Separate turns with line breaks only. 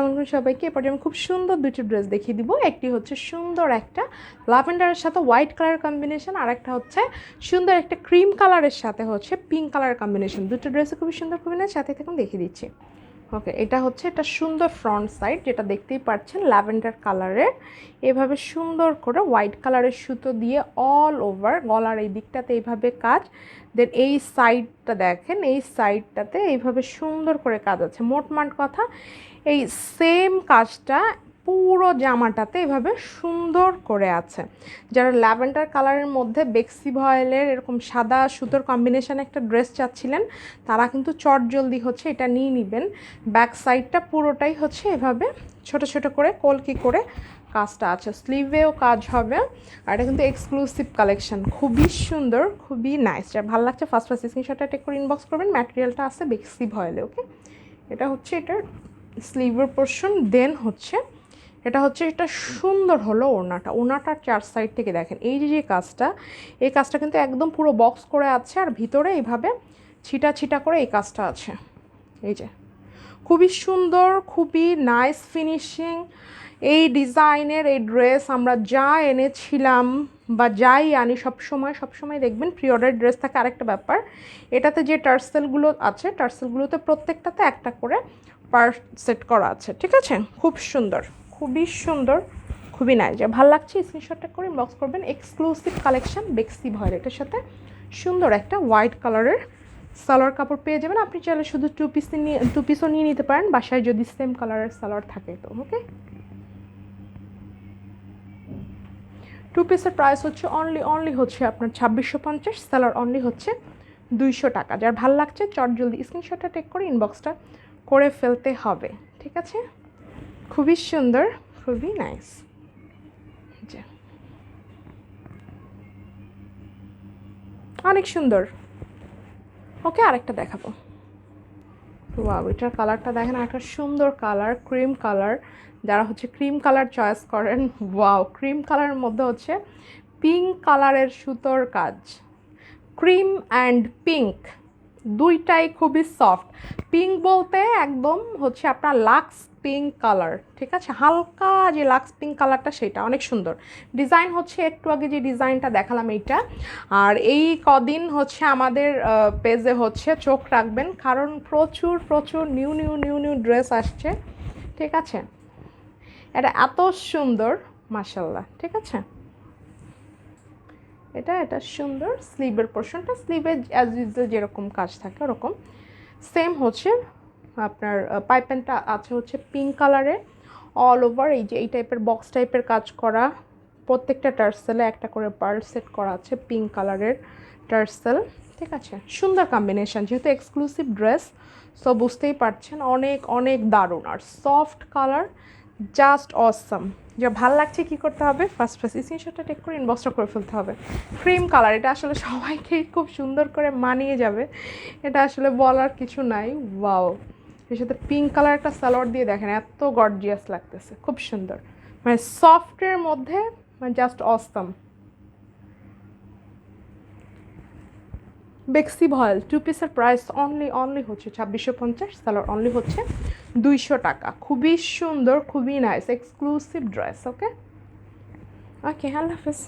আসসালামু আলাইকুম সবাইকে। এরপরে আমি খুব সুন্দর দুটো ড্রেস দেখিয়ে দিব। একটি হচ্ছে সুন্দর একটা ল্যাভেন্ডারের সাথে হোয়াইট কালারের কম্বিনেশন, আর একটা হচ্ছে সুন্দর একটা ক্রিম কালারের সাথে হচ্ছে পিঙ্ক কালারের কম্বিনেশন। দুটো ড্রেসে খুবই সুন্দর কম্বিনেশন, সাথে থেকে দেখিয়ে দিচ্ছি। ওকে, এটা হচ্ছে একটা সুন্দর ফ্রন্ট সাইড, যেটা দেখতেই পাচ্ছেন ল্যাভেন্ডার কালারের, এভাবে সুন্দর করে হোয়াইট কালারের সুতো দিয়ে অল ওভার গলার এই দিকটাতে এইভাবে কাজ। দেন এই সাইডটা দেখেন, এই সাইডটাতে এইভাবে সুন্দর করে কাজ আছে। মোটমাট কথা এই সেম কাজটা পুরো জামাটাতে এভাবে সুন্দর করে আছে। যারা ল্যাভেন্ডার কালারের মধ্যে বেক্সি ভয়েলের এরকম সাদা সুতোর কম্বিনেশন একটা ড্রেস চাচ্ছিলেন, তারা কিন্তু চটজলদি হচ্ছে এটা নিয়ে নেবেন। ব্যাক সাইডটা পুরোটাই হচ্ছে এভাবে ছোট ছোট করে কলকি করে কাজটা আছে, স্লিভেও কাজ হবে। আর এটা কিন্তু এক্সক্লুসিভ কালেকশন, খুবই সুন্দর, খুবই নাইস। যার ভালো লাগছে ফার্স্ট স্ক্রিনশটটা টেক করে ইনবক্স করবেন। ম্যাটেরিয়ালটা আছে বেক্সি ভয়েলে। ওকে, এটা হচ্ছে এটার স্লিভের পোর্শন। দেন হচ্ছে এটা সুন্দর হলো ওড়নাটার চার সাইড থেকে দেখেন এই যে কাজটা, এই কাজটা কিন্তু একদম পুরো বক্স করে আছে, আর ভিতরে এইভাবে ছিটা ছিটা করে এই কাজটা আছে। এই যে খুবই সুন্দর, খুবই নাইস ফিনিশিং। এই ডিজাইনের এই ড্রেস আমরা যা এনেছিলাম বা যাই আনি সবসময় দেখবেন প্রি অর্ডার ড্রেস থাকে। আরেকটা ব্যাপার, এটাতে যে টার্সেলগুলো আছে, টার্সেলগুলোতে প্রত্যেকটাতে একটা করে পার্ট সেট করা আছে, ঠিক আছে? খুব সুন্দর, খুবই সুন্দর, খুবই নাইস। যা ভালো লাগছে স্ক্রিনশটটা করে ইনবক্স করবেন। এক্সক্লুসিভ কালেকশন বেক্সি ভয়েলেটের সাথে সুন্দর একটা হোয়াইট কালারের সালোয়ার কাপড় পেয়ে যাবেন। আপনি চাইলে শুধু টু পিসও নিয়ে নিতে পারেন বাসায় যদি সেম কালারের সালোয়ার থাকে তো। ওকে, টু পিসের প্রাইস হচ্ছে অনলি হচ্ছে আপনার 2650, সালোয়ার অনলি হচ্ছে 200 টাকা। যার ভালো লাগছে চট জলদি স্ক্রিনশটটা টেক করে ইনবক্সটা করে ফেলতে হবে, ঠিক আছে? খুবই সুন্দর, খুবই নাইস। অনেক সুন্দর। ওকে, আরেকটা দেখাবো। ওয়াও, এটার কালারটা দেখেন, একটা সুন্দর কালার, ক্রিম কালার। যারা হচ্ছে ক্রিম কালার চয়েস করেন, ওয়াও, ক্রিম কালারের মধ্যে হচ্ছে পিঙ্ক কালারের সুতোর কাজ। ক্রিম অ্যান্ড পিঙ্ক দুইটাই খুবই সফট। পিঙ্ক বলতে একদম হচ্ছে আপনার লাক্স পিঙ্ক কালার, ঠিক আছে? হালকা যে লাক্স পিঙ্ক কালারটা, সেটা অনেক সুন্দর। ডিজাইন হচ্ছে একটু আগে যে ডিজাইনটা দেখালাম এইটা। আর এই কদিন হচ্ছে আমাদের পেজে হচ্ছে চোখ রাখবেন, কারণ প্রচুর প্রচুর নিউ ড্রেস আসছে, ঠিক আছে? এটা এত সুন্দর, মাশাল্লাহ, ঠিক আছে? এটা সুন্দর। স্লিভের পোর্শনটা, স্লিভে অ্যাজ ইউজুয়াল যেরকম কাজ থাকে ওরকম সেম হচ্ছে। আপনার পাইপেনটা আছে হচ্ছে পিঙ্ক কালারে, অল ওভার এই যে এই টাইপের বক্স টাইপের কাজ করা। প্রত্যেকটা টার্সেলে একটা করে পার্ল সেট করা আছে, পিঙ্ক কালারের টার্সেল, ঠিক আছে? সুন্দর কম্বিনেশন, যেহেতু এক্সক্লুসিভ ড্রেস সো বুঝতেই পারছেন, অনেক দারুণ। আর সফট কালার, জাস্ট অসাম। যা ভালো লাগছে কী করতে হবে, ফার্স্ট স্ক্রিনশটটা টেক করে ইনবক্সটা করে ফেলতে হবে। ক্রিম কালার, এটা আসলে সবাইকেই খুব সুন্দর করে মানিয়ে যাবে, এটা আসলে বলার কিছু নাই। ওয়াও, এর সাথে পিঙ্ক কালার একটা সালোয়ার দিয়ে দেখেন, এত গর্জিয়াস লাগতেছে, খুব সুন্দর। মানে সফটের মধ্যে মানে জাস্ট অসাম। বেক্সি ভয়েল টু পিসের প্রাইস অনলি হচ্ছে 2650, সালোয়ার অনলি হচ্ছে 200 টাকা। খুবই সুন্দর, খুবই নাইস, এক্সক্লুসিভ ড্রেস। ওকে, আল্লাহ হাফেজ।